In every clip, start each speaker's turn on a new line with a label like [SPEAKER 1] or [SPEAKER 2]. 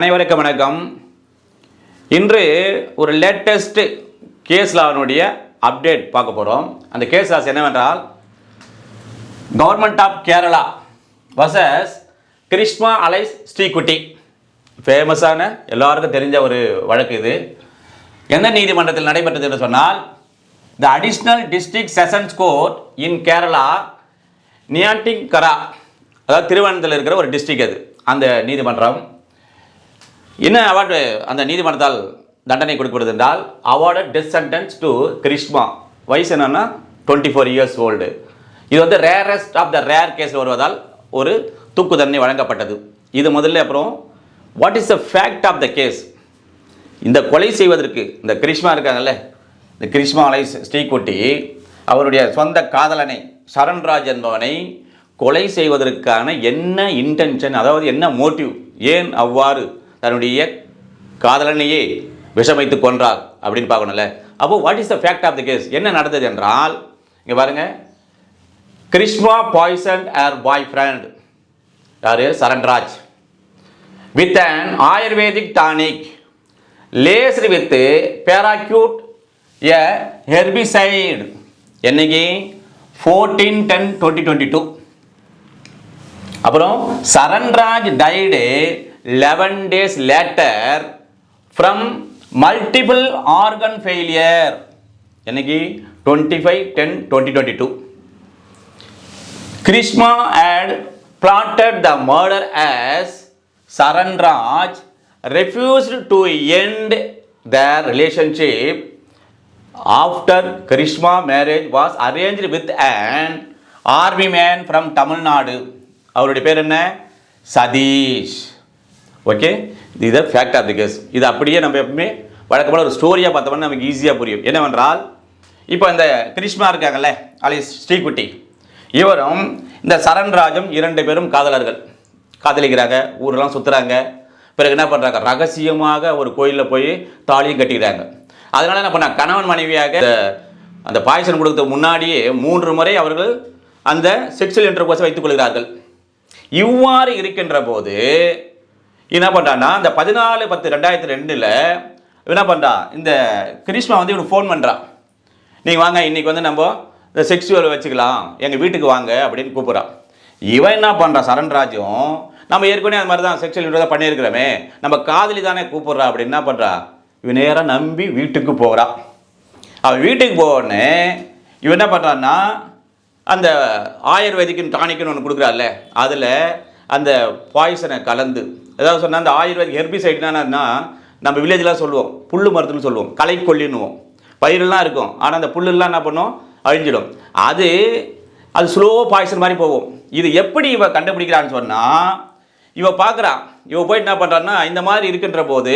[SPEAKER 1] அனைவருக்கும் வணக்கம். இன்று ஒரு லேட்டஸ்ட் கேஸ் லாவினுடைய அப்டேட் பார்க்க போகிறோம். அந்த கேஸ் லாஸ் என்னவென்றால், government of Kerala versus Greeshma alias Sreekutty. ஃபேமஸான எல்லாருக்கும் தெரிஞ்ச ஒரு வழக்கு இது. எந்த நீதிமன்றத்தில் நடைபெற்றது என்று சொன்னால், the additional district sessions court in Kerala Neyyattinkara, அதாவது திருவனந்தபுரத்தில் இருக்கிற ஒரு டிஸ்ட்ரிக்ட் அது. அந்த நீதிமன்றம் என்ன அவார்டு அந்த நீதிமன்றத்தால் தண்டனை கொடுக்கப்படுது என்றால், award death sentence to Greeshma. வயசு என்னன்னா 24 years old. இது வந்து ரேரஸ்ட் ஆஃப் த ரேர் கேஸில் வருவதால் ஒரு தூக்கு தண்டனை வழங்கப்பட்டது. இது முதல்ல. அப்புறம் what is the fact of the case? இந்த கொலை செய்வதற்கு இந்த கிருஷ்மா இருக்காங்கல்ல, இந்த கிருஷ்மா அலைஸ் ஸ்ரீகுட்டி அவருடைய சொந்த காதலனை சரண்ராஜ் என்பவனை கொலை செய்வதற்கான என்ன இன்டென்ஷன், அதாவது என்ன மோட்டிவ், ஏன் அவ்வாறு தன்னுடைய காதலனையே விஷமைத்து கொன்றார் அப்படின்னு பார்க்கணும்ல. அப்போ what is the fact of the case? என்ன நடந்தது என்றால், இங்கே பாருங்க, Greeshma poison her boyfriend, யாரு? Sharon Raj, with an ayurvedic tonic laced with paraquat a herbicide. என்னைக்கு? 14/10/2022. அப்புறம் Sharon Raj died 11 days later from multiple organ failure. என்னைக்கு? 25/10/2022. Krishna had plotted the murder as Saranraj refused to end their relationship after Krishna marriage was arranged with an army man from Tamil Nadu. அவருடைய பேர் என்ன? Satish. Okay, இது fact of the case. இது அப்படியே நம்ம எப்பவுமே வழக்கமான ஒரு ஸ்டோரியாக பார்த்தோம்னா நமக்கு ஈஸியாக புரியும். என்னவென்றால், இப்போ இந்த கிருஷ்மா இருக்காங்கல்ல, அலைஸ் ஸ்ரீகுட்டி, இவரும் இந்த சரண்ராஜும் 2 பேரும் காதலர்கள். காதலிக்கிறாங்க, ஊரெல்லாம் சுற்றுறாங்க. பிறகு என்ன பண்ணுறாங்க? ரகசியமாக ஒரு கோயிலில் போய் தாலியும் கட்டிக்கிறாங்க. அதனால என்ன பண்ணாங்க? கணவன் மனைவியாக அந்த பாய்சன் கொடுக்கறதுக்கு முன்னாடியே 3 முறை அவர்கள் அந்த செக்ஷுவல் இன்டர்கோர்ஸை வைத்துக் கொள்கிறார்கள். இவ்வாறு இருக்கின்ற போது என்ன பண்ணுறான்னா, இந்த 14/10/2002 என்ன பண்ணுறா, இந்த கிருஷ்மா வந்து இவனுக்கு ஃபோன் பண்ணுறான். நீங்கள் வாங்க, இன்றைக்கி வந்து நம்ம இந்த செக்ஸுவல் வச்சுக்கலாம், எங்கள் வீட்டுக்கு வாங்க அப்படின்னு கூப்பிட்றான். இவன் என்ன பண்ணுறான்? சரண்ராஜும், நம்ம ஏற்கனவே அது மாதிரி தான் செக்ஷுவல் இன்டர்கோர்ஸ் பண்ணியிருக்கிறோமே, நம்ம காதலி தானே கூப்பிட்றா அப்படின்னு என்ன பண்ணுறா, இவன் நேராக நம்பி வீட்டுக்கு போகிறான். அவன் வீட்டுக்கு போகணுன்னு இவன் என்ன பண்ணுறான்னா, அந்த ஆயுர்வேதிக்கு டானிக்குன்னு ஒன்று கொடுக்குறாருல்ல, அதில் அந்த பாய்சனை கலந்து, ஏதாவது சொன்னால் அந்த ஆயுர்வேதிக் ஹெர்பிசைட்னா நம்ம வில்லேஜ்லாம் சொல்லுவோம், புல் மருத்துவம்னு சொல்லுவோம், களைக்கொல்லின்னுவோம். பயிரெல்லாம் இருக்கும், ஆனால் அந்த புல்லுலாம் என்ன பண்ணும்? அழிஞ்சிடும். அது ஸ்லோ பாய்சன் மாதிரி போகும். இது எப்படி இவ கண்டுபிடிக்கிறான்னு சொன்னால், இவ பார்க்குறான். இவ போய் என்ன பண்ணுறான்னா, இந்த மாதிரி இருக்கின்ற போது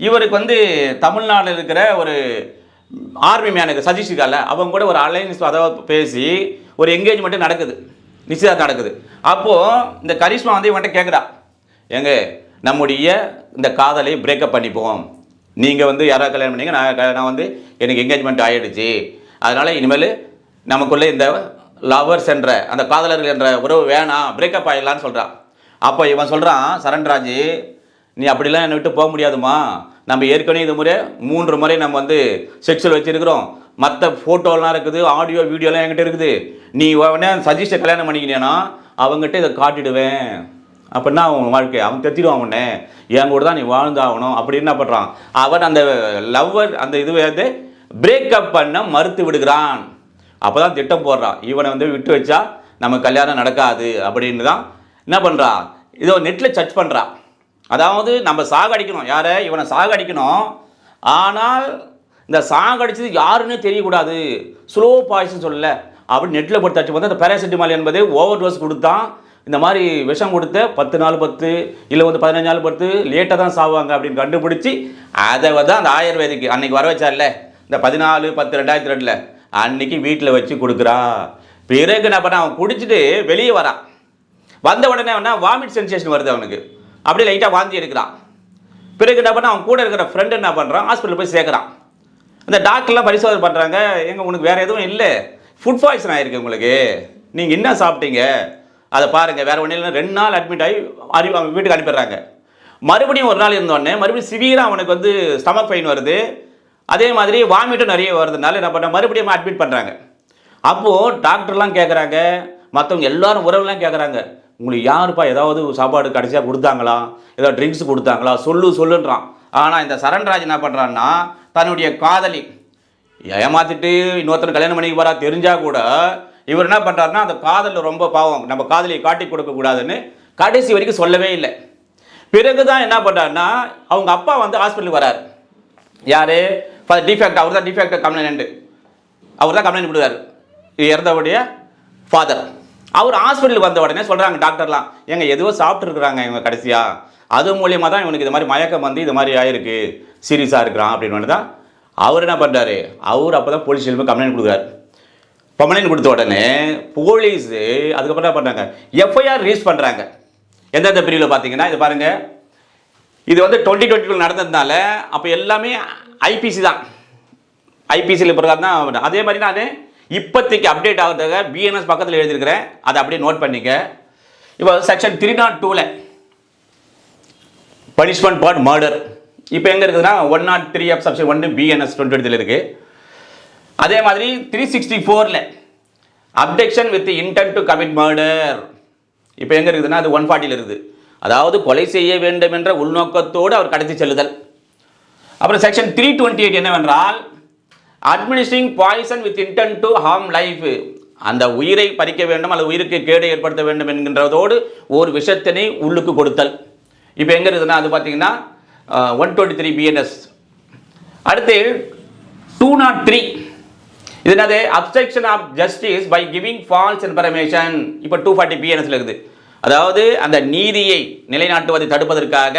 [SPEAKER 1] இவருக்கு வந்து தமிழ்நாட்டில் இருக்கிற ஒரு ஆர்மி மேனுக்கு சஜிஷ் இருக்கால, அவங்க கூட ஒரு அலைன்ஸ் அதாவது பேசி ஒரு என்கேஜ்மெண்ட்டு நடக்குது, நிச்சயதார்த்தம் நடக்குது. அப்போது இந்த கரிஷ்மா வந்து இவன்கிட்ட கேட்குறா, எங்க நம்முடைய இந்த காதலை பிரேக்கப் பண்ணிப்போம், நீங்கள் வந்து யாராவது கல்யாணம் பண்ணீங்க, நான் வந்து எனக்கு என்கேஜ்மெண்ட் ஆகிடுச்சு, அதனால் இனிமேல் நமக்குள்ளே இந்த லவர்ஸ் என்ற அந்த காதலர்கள் என்ற உறவு வேணாம், பிரேக்கப் ஆகிடலான்னு சொல்கிறான். அப்போ இவன் சொல்கிறான், சரண்ராஜ், நீ அப்படிலாம் என்னை விட்டு போக முடியாதுமா, நம்ம ஏற்கனவே இது முறை 3 முறை நம்ம வந்து செக்ஷுவல் வச்சுருக்கிறோம், மற்ற ஃபோட்டோலாம் இருக்குது, ஆடியோ வீடியோலாம் என்கிட்ட இருக்குது, நீ உடனே சஜிஷை கல்யாணம் பண்ணிக்கினேன்னா அவங்ககிட்ட இதை காட்டிடுவேன், அப்படின்னா அவன் வாழ்க்கை அவன் தெரிஞ்சிடுவான், உடனே என் கூட தான் நீ வாழ்ந்தாகணும் அப்படின்னு என்ன பண்ணுறான். அவன் அந்த லவ்வர் அந்த இது வந்து பிரேக்கப் பண்ண மறுத்து விடுகிறான். அப்போ தான் திட்டம் போடுறான், இவனை வந்து விட்டு வச்சா நம்ம கல்யாணம் நடக்காது அப்படின்னு தான் என்ன பண்ணுறான், இதோ நெட்டில் சர்ச் பண்ணுறான். அதாவது நம்ம சாகடிக்கணும், யாரை? இவனை சாகடிக்கணும். ஆனால் இந்த சாகடிச்சது யாருன்னே தெரியக்கூடாது, ஸ்லோ பாய்சன் சொல்லலை அப்படி நெட்டில் போட்டு தச்சு பார்த்தா, அந்த பேராசிட்டமால் என்பது ஓவர் டோஸ் கொடுத்தான். இந்த மாதிரி விஷம் கொடுத்த 10 நாள் 10 இல்லை வந்து 15 நாள் 10 லேட்டாக தான் சாவாங்க அப்படின்னு கண்டுபிடிச்சி அதை வந்து அந்த ஆயுர்வேதிக்கு அன்றைக்கி வர வச்சார்ல, இந்த 14/10/2002 அன்றைக்கி வீட்டில் வச்சு கொடுக்குறா. பிறகு என்ன பண்ண, அவன் குடிச்சிட்டு வெளியே வரான். வந்த உடனே அவனா வாமிட் சென்சேஷன் வருது அவனுக்கு, அப்படியே லைட்டாக வாந்தி எடுக்கிறான். பிறகு என்ன பண்ண, அவன் கூட இருக்கிற ஃப்ரெண்டு என்ன பண்ணுறான், ஹாஸ்பிட்டலில் போய் சேர்க்குறான். அந்த டாக்டர்லாம் பரிசோதனை பண்ணுறாங்க, எங்கே உனக்கு வேறு எதுவும் இல்லை, ஃபுட் பாய்சன் ஆகிருக்கு உங்களுக்கு, நீங்கள் என்ன சாப்பிட்டீங்க அதை பாருங்கள், வேறு ஒன்றும் இல்லை. 2 நாள் அட்மிட் ஆகி அவங்க வீட்டுக்கு அனுப்பிடுறாங்க. மறுபடியும் ஒரு நாள் இருந்தோடனே மறுபடியும் சிவியராக அவனுக்கு வந்து ஸ்டமக் பெயின் வருது, அதே மாதிரி வாமிட்டும் நிறைய வருதுனால என்ன பண்ண மறுபடியும் அட்மிட் பண்ணுறாங்க. அப்போது டாக்டர்லாம் கேட்குறாங்க, மற்றவங்க எல்லாரும் உறவுலாம் கேட்குறாங்க, உங்களுக்கு யாருப்பா ஏதாவது சாப்பாடு கடைசியாக கொடுத்தாங்களா, ஏதாவது ட்ரிங்க்ஸ் கொடுத்தாங்களா, சொல்லுன்றான். ஆனால் இந்த சரண்ராஜ் என்ன பண்ணுறான்னா தன்னுடைய காதலி ஏமாற்றிட்டு இன்னொருத்தர் கல்யாணம் பண்ணிக்கு போகிறா தெரிஞ்சால் கூட இவர் என்ன பண்ணுறாருன்னா அந்த காதலில் ரொம்ப பாவம், நம்ம காதலியை காட்டி கொடுக்கக்கூடாதுன்னு கடைசி வரைக்கும் சொல்லவே இல்லை. பிறகு தான் என்ன பண்ணுறாருன்னா அவங்க அப்பா வந்து ஹாஸ்பிட்டலுக்கு வராரு. யார்? டிஃபெக்ட், அவர் தான் டிஃபெக்ட் கம்ப்ளைண்ட், அவர் தான் கம்ப்ளைண்ட் கொடுத்தாரு, இறந்தவுடைய ஃபாதர். அவர் ஹாஸ்பிட்டலுக்கு வந்த உடனே சொல்கிறாங்க டாக்டர்லாம், எங்க எதுவோ சாப்பிட்ருக்குறாங்க இவங்க கடைசியாக, அது மூலியமாக தான் இவனுக்கு இது மாதிரி மயக்கம் வந்து இது மாதிரி ஆயிருக்கு, சீரியஸாக இருக்கிறான் அப்படின்னு தான் அவர் என்ன பண்ணுறாரு. அவர் அப்போ தான் போலீஸ் ஸ்டேஷன் கம்ப்ளைண்ட் கொடுக்குறாரு. கம்ப்ளைண்ட் கொடுத்த உடனே போலீஸு அதுக்கப்புறம் என்ன பண்ணுறாங்க, எஃப்ஐஆர் ரிலீஸ் பண்ணுறாங்க. எந்தெந்த பிரிவில் பார்த்தீங்கன்னா இது பாருங்கள், இது வந்து 2022 நடந்ததுனால அப்போ எல்லாமே ஐபிசி தான், ஐபிசியில் பிரகாரம் தான். அதே மாதிரி நான் இப்போதைக்கு அப்டேட் ஆகிறதுக்காக பிஎன்எஸ் பக்கத்தில் எழுதியிருக்கிறேன், அதை அப்படியே நோட் பண்ணிக்க. இப்போ செக்ஷன் 302ல் பனிஷ்மெண்ட் ஃபார் மர்டர் இப்போ எங்கே இருக்குதுன்னா 103 செக்ஷன் 1 பிஎன்எஸ் 2020 இருக்குது. அதே மாதிரி 364ல் abduction with intent to commit murder இப்போ எங்கே இருக்குதுன்னா அது 140ல் இருக்குது. அதாவது கொலை செய்ய வேண்டும் என்ற உள்நோக்கத்தோடு அவர் கடத்தி செல்லுதல். அப்புறம் செக்ஷன் 328 என்னவென்றால் administering poison with intent to harm life, அந்த உயிரை பறிக்க வேண்டும் அல்லது உயிருக்கு கேடு ஏற்படுத்த வேண்டும் என்கின்றதோடு ஒரு விஷத்தினை உள்ளுக்கு கொடுத்தல். இப்போ எங்கே இருக்குதுன்னா அது பார்த்தீங்கன்னா 123 பிஎன்எஸ். அடுத்து 203 இது என்னது, obstruction of justice by giving false information. இப்போ 240 பிஎன்எஸ்ல இருக்குது. அதாவது அந்த நீதியை நிலைநாட்டுவதை தடுப்பதற்காக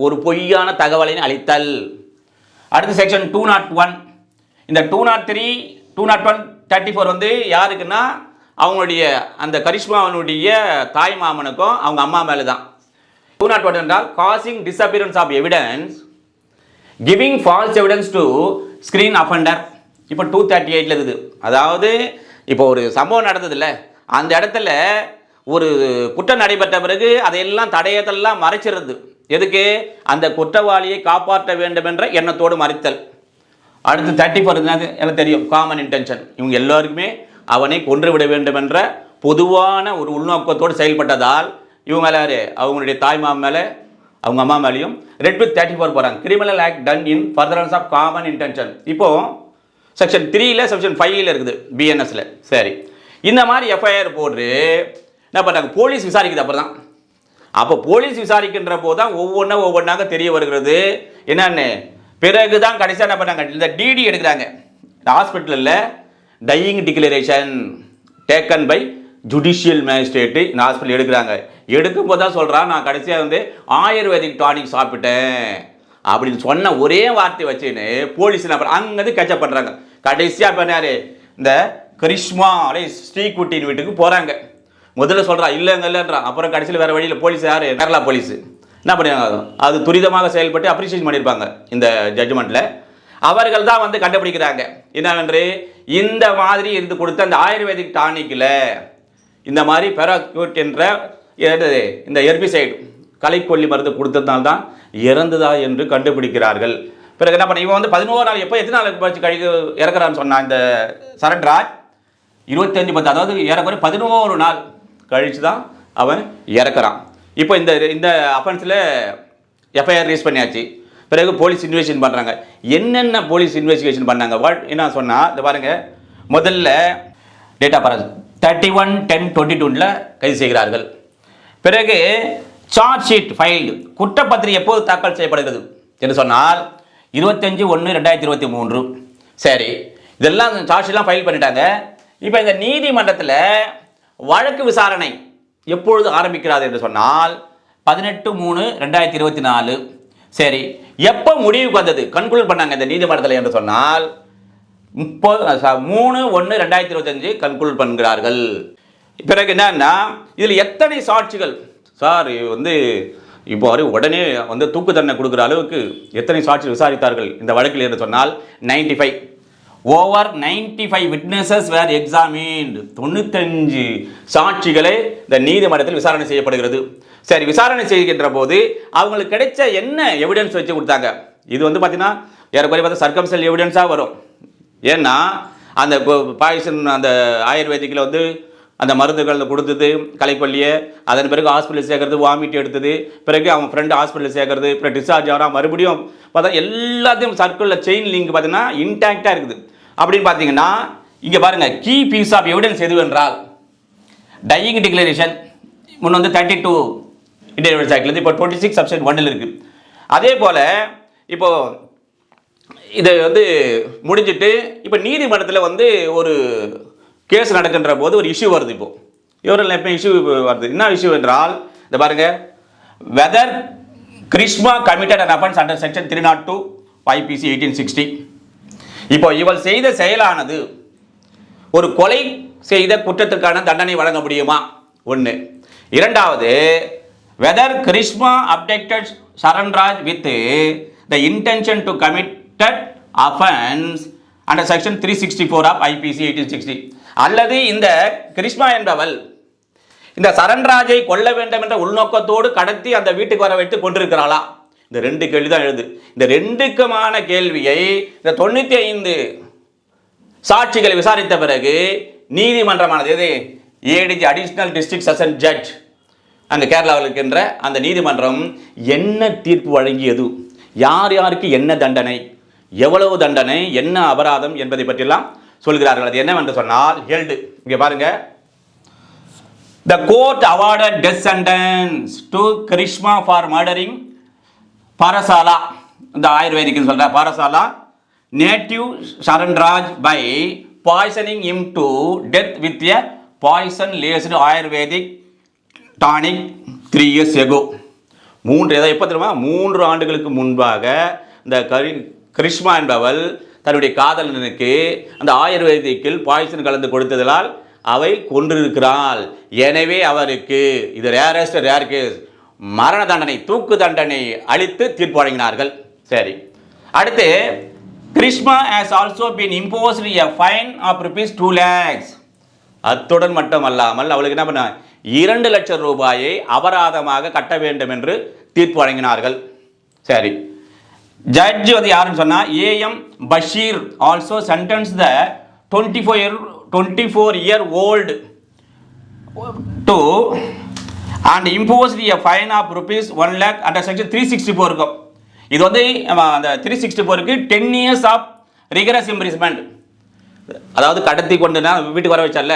[SPEAKER 1] ஒரு பொய்யான தகவலை அளித்தல். அடுத்து செக்ஷன் 201. இந்த 203, 201, 34 வந்து யாருக்குன்னா அவங்களுடைய அந்த கரிஷ்மாவனுடைய தாய் மாமனுக்கும் அவங்க அம்மா மேலே தான். 201 என்றால் causing disappearance of evidence, giving false evidence to screen offender. இப்போ 238ல் இருக்குது. அதாவது இப்போ ஒரு சம்பவம் நடந்ததில்ல, அந்த இடத்துல ஒரு குற்றம் நடைபெற்ற பிறகு அதையெல்லாம் தடயத்தெல்லாம் மறைச்சிருது. எதுக்கு? அந்த குற்றவாளியை காப்பாற்ற வேண்டும் என்ற எண்ணத்தோடு மறைத்தல். அடுத்து 34 எனக்கு தெரியும், காமன் இன்டென்ஷன். இவங்க எல்லாருக்குமே அவனை கொன்று விட வேண்டும் என்ற பொதுவான ஒரு உள்நோக்கத்தோடு செயல்பட்டதால் இவங்க மேலே அவங்களுடைய தாய்மாம மேலே அவங்க அம்மா மேலேயும் ரெட் வித் 34 போகிறாங்க. Criminal act done in furtherance of common intention. இப்போது செக்ஷன் 3ல் செக்ஷன் 5ல் இருக்குது பிஎன்எஸ்ல. சரி, இந்த மாதிரி எஃப்ஐஆர் போட்டு என்ன பண்ணுறாங்க, போலீஸ் விசாரிக்குது. அப்புறம் தான் அப்போ போலீஸ் விசாரிக்கின்ற போது தான் ஒவ்வொன்றாக தெரிய வருகிறது என்னன்னு. பிறகு தான் கடைசியாக என்ன பண்ணாங்க, இந்த டிடி எடுக்கிறாங்க. இந்த ஹாஸ்பிட்டலில் dying declaration taken by judicial magistrate இந்த ஹாஸ்பிட்டல் எடுக்கிறாங்க. எடுக்கும்போது தான் சொல்கிறான், நான் கடைசியாக வந்து ஆயுர்வேதிக் டானிக் சாப்பிட்டேன் அப்படின்னு சொன்ன ஒரே வார்த்தை வச்சுன்னு போலீஸ் என்ன பண்ண அங்கேருந்து கேட்சப் பண்ணுறாங்க. கடைசியாக பண்ணார், இந்த கரிஷ்மா ஸ்ரீகுட்டின் வீட்டுக்கு போகிறாங்க. முதல்ல சொல்கிறா இல்லைங்கள்ன்றான். அப்புறம் கடைசியில் வேறு வழியில் போலீஸ் யார், கேரளா போலீஸ் என்ன பண்ணுறாங்க, அது துரிதமாக செயல்பட்டு அப்ரிசியேஷன் பண்ணியிருப்பாங்க இந்த ஜட்ஜ்மெண்ட்டில். அவர்கள் தான் வந்து கண்டுபிடிக்கிறாங்க என்னவென்று, இந்த மாதிரி இருந்து கொடுத்த அந்த ஆயுர்வேதிக் டானிக்கில் இந்த மாதிரி பெராக்யூட் என்ற இந்த எர்பிசைடு களைக்கொல்லி மருந்து கொடுத்ததுனால்தான் இறந்ததா என்று கண்டுபிடிக்கிறார்கள். பிறகு என்ன பண்ண, இவன் வந்து 11 நாள் எப்போ எத்தனை நாள் வச்சு கழிவு இறக்குறான்னு சொன்னான் இந்த சரண்ராஜ். 25-10 அதாவது ஏறக்குறைய 11 நாள் கழித்து தான் அவன் இறக்குறான். இப்போ இந்த அஃபென்ஸில் எஃப்ஐஆர் ரிலீஸ் பண்ணியாச்சு. பிறகு போலீஸ் இன்வெஸ்டிகேஷன் பண்ணுறாங்க. என்னென்ன போலீஸ் இன்வெஸ்டிகேஷன் பண்ணாங்க என்ன சொன்னால், இந்த பாருங்கள், முதல்ல டேட் ஆஃப் பர்த் 31/10/22 கைது செய்கிறார்கள். பிறகு சார்ஜ் ஷீட் ஃபைல்டு, குற்றப்பத்திரிகை எப்போது தாக்கல் செய்யப்படுகிறது என்று சொன்னால் 25/1/2023. சரி, இதெல்லாம் சார்ஜ் ஷீட்லாம் ஃபைல் பண்ணிட்டாங்க. இப்போ இந்த நீதிமன்றத்தில் வழக்கு விசாரணை எப்பொழுது ஆரம்பிக்கிறாது என்று சொன்னால் 18/3/2024. சரி, எப்போ முடிவுக்கு வந்தது கன்க்ளூட் பண்ணாங்க இந்த நீதிமன்றத்தில் என்று சொன்னால் 3/1/2025 கன்க்ளூட் பண்ணுகிறார்கள். பிறகு என்னன்னா, இதில் எத்தனை சாட்சிகள் சார் வந்து இப்போ உடனே வந்து தூக்கு தண்டனை கொடுக்குற அளவுக்கு எத்தனை சாட்சிகள் விசாரித்தார்கள் இந்த வழக்கில் என்று சொன்னால் 95. ஓவர் 95 விட்னஸஸ் வேர் எக்ஸாமின்டு. 95 சாட்சிகளை இந்த நீதிமன்றத்தில் விசாரணை செய்யப்படுகிறது. சரி, விசாரணை செய்கின்ற போது அவங்களுக்கு கிடைச்ச என்ன எவிடன்ஸ் வச்சு கொடுத்தாங்க? இது வந்து பார்த்தீங்கன்னா ஏறக்குறைய பார்த்தா சர்க்கம்ஸ்டல் எவிடன்ஸாக வரும். ஏன்னா அந்த பாய்சன் அந்த ஆயுர்வேதிக்கில் வந்து அந்த மருந்துகள் கொடுத்தது கலைக்கொல்லியை, அதன் பிறகு ஹாஸ்பிட்டல் சேர்க்கறது, வாமிட் எடுத்தது, பிறகு அவங்க ஃப்ரெண்டு ஹாஸ்பிட்டல் சேர்க்கறது, பிறகு டிஸ்சார்ஜ் ஆகிறா, மறுபடியும் பார்த்தா எல்லாத்தையும் சர்க்கிளில் செயின் லிங்க் பார்த்தீங்கன்னா இன்டாக்டாக இருக்குது. அப்படின்னு பார்த்தீங்கன்னா இங்கே பாருங்கள், கீ பீஸ் ஆஃப் எவிடன்ஸ் எதுவென்றால் டையிங் டிக்ளரேஷன் முன்ன வந்து 32 இந்தியன் எவிடன்ஸ் ஆக்ட்லேருந்து இப்போ 26 சப்ஷன் 1 இருக்குது. அதே போல் இப்போது இதை வந்து முடிஞ்சிட்டு இப்போ நீதிமன்றத்தில் வந்து ஒரு கேஸ் நடக்கின்ற போது ஒரு இஷ்யூ வருது. இப்போ இவரில் எப்போ இஷ்யூ வருது, என்ன இஷ்யூ என்றால் இந்த பாருங்க, whether Greeshma committed an offence under section 302 IPC 1860. இப்போ இவள் செய்த செயலானது ஒரு கொலை செய்த குற்றத்திற்கான தண்டனை வழங்க முடியுமா? ஒன்று. இரண்டாவது, whether Greeshma abducted Sharon Raj with the intention to committed offence under section 364 ஆஃப் IPC 1860. அல்லது இந்த கிருஷ்மா என்பவள் இந்த சரண்ராஜை கொல்ல வேண்டும் என்ற உள்நோக்கத்தோடு கடத்தி அந்த வீட்டுக்கு வர வைத்து கொண்டிருக்கிறாளா? இந்த ரெண்டு கேள்வி தான் எழுது. இந்த ரெண்டுக்குமான கேள்வியை இந்த 95 சாட்சிகளை விசாரித்த பிறகு நீதிமன்றமானது எது ADG additional district session judge அங்கே கேரளாவில் இருக்கின்ற அந்த நீதிமன்றம் என்ன தீர்ப்பு வழங்கியது, யார் யாருக்கு என்ன தண்டனை, எவ்வளவு தண்டனை, என்ன அபராதம் என்பதை பற்றியெல்லாம் சொல்கிறார்கள். அது என்னவென்று சொன்னால் ஹெல்டு. இங்கே பாருங்க, the court awarded death sentence to Krishma for murdering Parasala, இந்த ஆயுர்வேதிக்கு சொல்ற Parasala native Saranraj by poisoning him to death with a poison laced Ayurvedic tonic 3 years ago. எப்போ தெரியுமா? 3 ஆண்டுகளுக்கு முன்பாக இந்த கிருஷ்மா என்பவள் தன்னுடைய காதலனுக்கு அந்த ஆயுர்வேதிக்கில் பாய்சன் கலந்து கொடுத்ததால் அவை கொன்றிருக்கிறாள். எனவே அவருக்கு இது ரேர் கேஸ் மரண தண்டனை, தூக்கு தண்டனை அளித்து தீர்ப்பு வழங்கினார்கள். சரி, அடுத்து Greeshma has also been imposed a fine of rupees 2 lakhs. அத்துடன் மட்டுமல்லாமல் அவளுக்கு என்ன பண்ண 2 லட்சம் ரூபாயை அபராதமாக கட்ட வேண்டும் என்று தீர்ப்பு வழங்கினார்கள். சரி, ஜட்ஜ் வந்து யாருன்னு சொன்னா AM Basheer also sentenced the 24-year-old to and imposed a fine of rupees 1 lakh under section 364 இருக்கும். இது வந்து அந்த 364க்கு 10 years ஆஃப் ரிகரஸ் இம்ப்ரிஸ்மெண்ட், அதாவது கடத்தி கொண்டுனா வீட்டுக்கு வர வச்சால,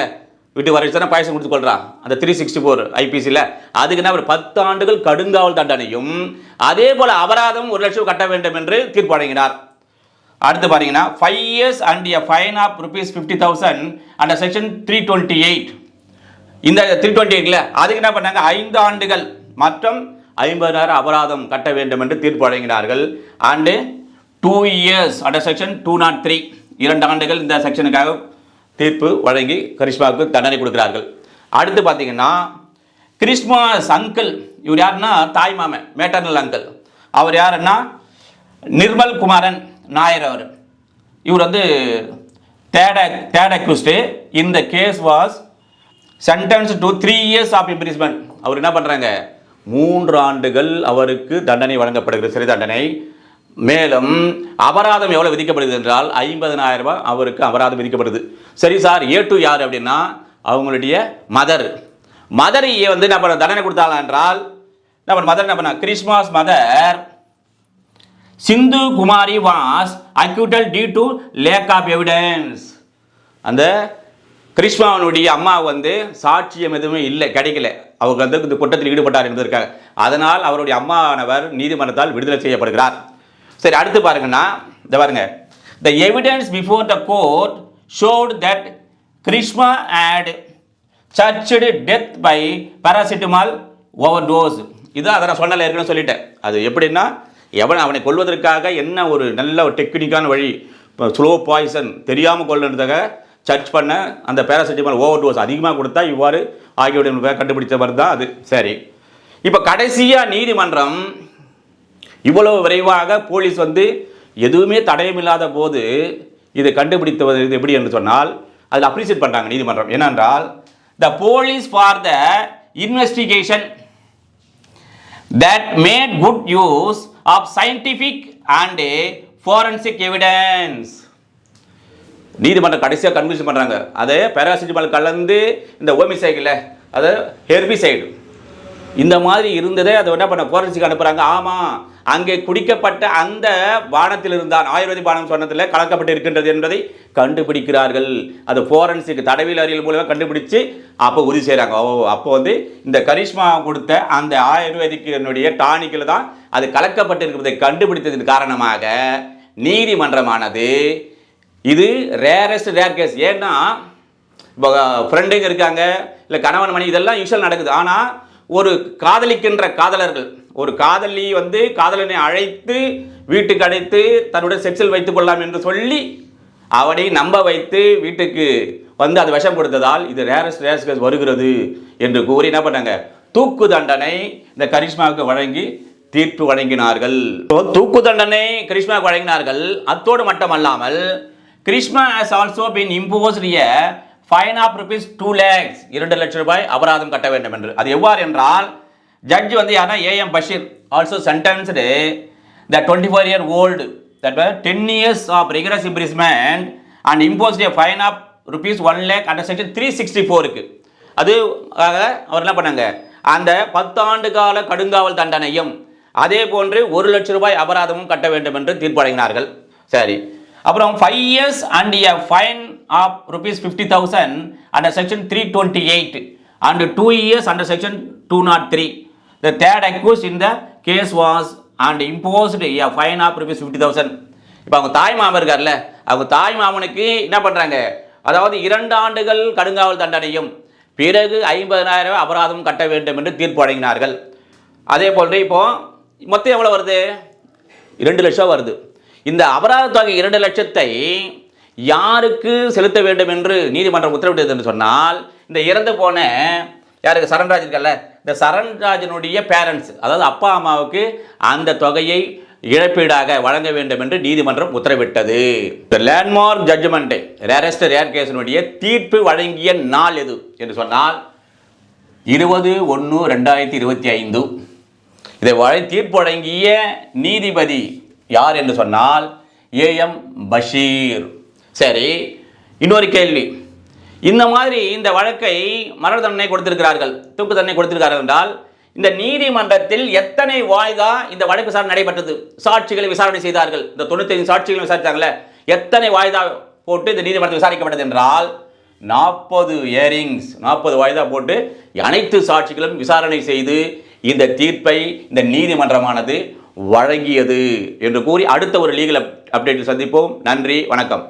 [SPEAKER 1] வீட்டுக்கு வர வச்சா பாயசம் கொடுத்து கொள்றான் அந்த 364 ஐபிசியில், அதுக்குன்னா ஒரு 10 ஆண்டுகள் கடுங்காவல் தண்டனையும் அதே போல அபராதம் 1 லட்சம் கட்ட வேண்டும் என்று தீர்ப்பு வழங்கினார். அடுத்து பாத்தீங்கன்னா 5 years and a fine of rupees 50,000 under section 328. இந்த 328ல அதுக்கு என்ன பண்ணாங்க, 5 ஆண்டுகள் மற்றும் 50,000 அபராதம் கட்ட வேண்டும் என்று தீர்ப்பு வழங்கினார்கள். அண்டு 2 years under section 203, 2 ஆண்டுகள் இந்த செக்ஷனுக்காக தீர்ப்பு வழங்கி கிருஷ்மாவுக்கு தண்டனை கொடுக்கிறார்கள். அடுத்து பார்த்தீங்கன்னா கிருஷ்மாஸ் அங்கிள், இவர் யாருன்னா தாய் மாமன், மேட்டர்னல் அங்கிள். அவர் யாருன்னா நிர்மல் குமாரன் நாயர். அவர் இவர் வந்து தேர்ட் அக்யூஸ்டு. இந்த case was sentenced to 3 years of imprisonment. அவர் என்ன பண்ணுறாங்க, 3 ஆண்டுகள் அவருக்கு தண்டனை வழங்கப்படுகிறது, சிறை தண்டனை. மேலும் அபராதம் எவ்வளோ விதிக்கப்படுது என்றால் 50,000 ரூபாய் அவருக்கு அபராதம் விதிக்கப்படுது. சரி சார், A2 யார் அப்படின்னா அவங்களுடைய மதர். மதர் வந்து என்ன பண்ண தண்டனை கொடுத்தாங்க என்றால் மதர் என்ன பண்ண, Greeshma's mother Sindhu Kumari was acquitted due to lack of evidence. அந்த கிருஷ்மாவனுடைய அம்மா வந்து சாட்சியம் எதுவுமே இல்லை, கிடைக்கல. அவங்க வந்து இந்த குற்றத்தில் ஈடுபட்டார் என்பதற்காக, அதனால் அவருடைய அம்மானவர் நீதிமன்றத்தால் விடுதலை செய்யப்படுகிறார். சரி, அடுத்து பாருங்கன்னா இந்த பாருங்க, the evidence before the court showed that Krishna had searched death by paracetamol overdose. இது அதை நான் சொன்னல ஏற்கனவே சொல்லிட்டேன். அது எப்படின்னா அவனை கொல்வதற்காக என்ன ஒரு நல்ல ஒரு டெக்னிக்கான வழி, ஸ்லோ பாய்சன் தெரியாமல் கொல்லுறதுக்காக சர்ச் பண்ண அந்த பேராசிட்டமால் ஓவர் டோஸ் அதிகமாக கொடுத்தா இவ்வாறு ஆகியோட கண்டுபிடிச்ச மாதிரி தான் அது. சரி, இப்போ கடைசியாக நீதிமன்றம் இவ்வளவு விரைவாக போலீஸ் வந்து எதுவுமே தடயமில்லாத போது இது கண்டுபிடித்தது இது எப்படி என்று சொன்னால் அதில் அப்ரிசியேட் பண்ணுறாங்க நீதிமன்றம். என்னென்றால் the police for the investigation that made good use of scientific and forensic evidence. நீதிமன்றம் கடைசியாக கன்க்ளூஷன் பண்ணுறாங்க, அது பேராசிட்டமால் கலந்து இந்த ஓமிசைடில் அது ஹெர்பிசைடு இந்த மாதிரி இருந்ததே அதை என்ன பண்ண ஃபோரன்சிக் அனுப்புகிறாங்க. ஆமாம், அங்கே குடிக்கப்பட்ட அந்த பானத்தில் இருந்தால் ஆயுர்வேதிக் பானம் சொன்னதில் கலக்கப்பட்டு இருக்கின்றது என்பதை கண்டுபிடிக்கிறார்கள். அது ஃபோரன்சிக் தடவியல் அறிவியல் மூலமாக கண்டுபிடிச்சு அப்போ உறுதி செய்கிறாங்க. அப்போ வந்து இந்த கரிஷ்மா கொடுத்த அந்த ஆயுர்வேதிக்கினுடைய டானிக்கில் தான் அது கலக்கப்பட்டு இருக்கிறதை கண்டுபிடித்ததன் காரணமாக நீதிமன்றமானது இது ரேரஸ்ட் ரேர் கேஸ். ஏன்னா இப்போ ஃப்ரெண்டுங்க இருக்காங்க, இல்லை கணவன் மணி, இதெல்லாம் யூஸ்வல் நடக்குது. ஆனால் ஒரு காதலிக்கின்ற காதலர்கள், ஒரு காதலி வந்து காதலனை அழைத்து வீட்டுக்கு அழைத்து தன்னுடைய செக்ஸில் வைத்துக் கொள்ளலாம் என்று சொல்லி அவனை நம்ப வைத்து வீட்டுக்கு வந்து அது விஷம் கொடுத்ததால் இது ரேரஸ்ட் கேஸ் வருகிறது என்று கூறி என்ன பண்ணாங்க, தூக்கு தண்டனை இந்த கரிஷ்மாவுக்கு வழங்கி தீர்ப்பு வழங்கினார்கள். தூக்கு தண்டனை கரிஷ்மாவுக்கு வழங்கினார்கள். அத்தோடு மட்டுமல்லாமல் Karishma has also been imposed a fine of rupees 2 lakhs 2 லட்சம் ரூபாய் அபராதம் கட்ட வேண்டும் என்று. அது எவ்வாறு என்றால் ஜட்ஜ் வந்து யாரா AM Basheer also sentenced the 24-year-old that was 10 years of rigorous imprisonment and imposed a fine of rupees 1 lakh under section 364க்கு. அது அவர் என்ன பண்ணாங்க, அந்த 10 ஆண்டு கால கடுங்காவல் தண்டனையும் அதே போன்று 1 லட்சம் ரூபாய் அபராதமும் கட்ட வேண்டும் என்று தீர்ப்பு வழங்கினார்கள். சரி, அப்புறம் 5 years and a fine of rupees 50,000 under section 328 and 2 years under section 203. The third accused in the case was and imposed a fine of rupees 50,000. இப்போ அவங்க தாய் மாமன் இருக்கார்ல, அவங்க தாய் மாமனுக்கு என்ன பண்ணுறாங்க, அதாவது 2 ஆண்டுகள் கடுங்காவல் தண்டனையும் பிறகு 50,000 அபராதம் கட்ட வேண்டும் என்று தீர்ப்பு வழங்கினார்கள். அதே போன்று இப்போ மொத்தம் எவ்வளோ வருது, 2 லட்சம் வருது. இந்த அபராத தொகை 2 லட்சத்தை யாருக்கு செலுத்த வேண்டும் என்று நீதிமன்றம் உத்தரவிட்டது என்று சொன்னால் இந்த இறந்து போன யாருக்கு சரண்ராஜ் இருக்கல்ல, இந்த சரண்ராஜனுடைய பேரண்ட்ஸ், அதாவது அப்பா அம்மாவுக்கு அந்த தொகையை இழப்பீடாக வழங்க வேண்டும் என்று நீதிமன்றம் உத்தரவிட்டது. இந்த லேண்ட்மார்க் ஜட்ஜ்மெண்ட் ரேரஸ்ட் ரேர் கேஸினுடைய தீர்ப்பு வழங்கிய நாள் எது என்று சொன்னால் 20/1/2025. இதை தீர்ப்பு வழங்கிய நீதிபதி யார் என்று சொன்னால் ஏஎம் பஷீர். சரி, இன்னொரு கேள்வி, இந்த மாதிரி இந்த வழக்கை மரண தண்டனை கொடுத்திருக்கிறார்கள், தூக்கு தண்டனை கொடுத்திருக்கிறார்கள் என்றால் இந்த நீதிமன்றத்தில் எத்தனை வாய்தா இந்த வழக்கு விசாரணை நடைபெற்றது? சாட்சிகளை விசாரணை செய்தார்கள், இந்த 95 சாட்சிகளை விசாரித்தாங்கல்ல, எத்தனை வாய்தா போட்டு இந்த நீதிமன்றத்தில் விசாரிக்கப்பட்டது என்றால் 40 ஹியரிங்ஸ், 40 வாய்தா போட்டு அனைத்து சாட்சிகளும் விசாரணை செய்து இந்த தீர்ப்பை இந்த நீதிமன்றமானது வழங்கியது என்று கூறி அடுத்த ஒரு லீகல் அப்டேட்டில் சந்திப்போம். நன்றி, வணக்கம்.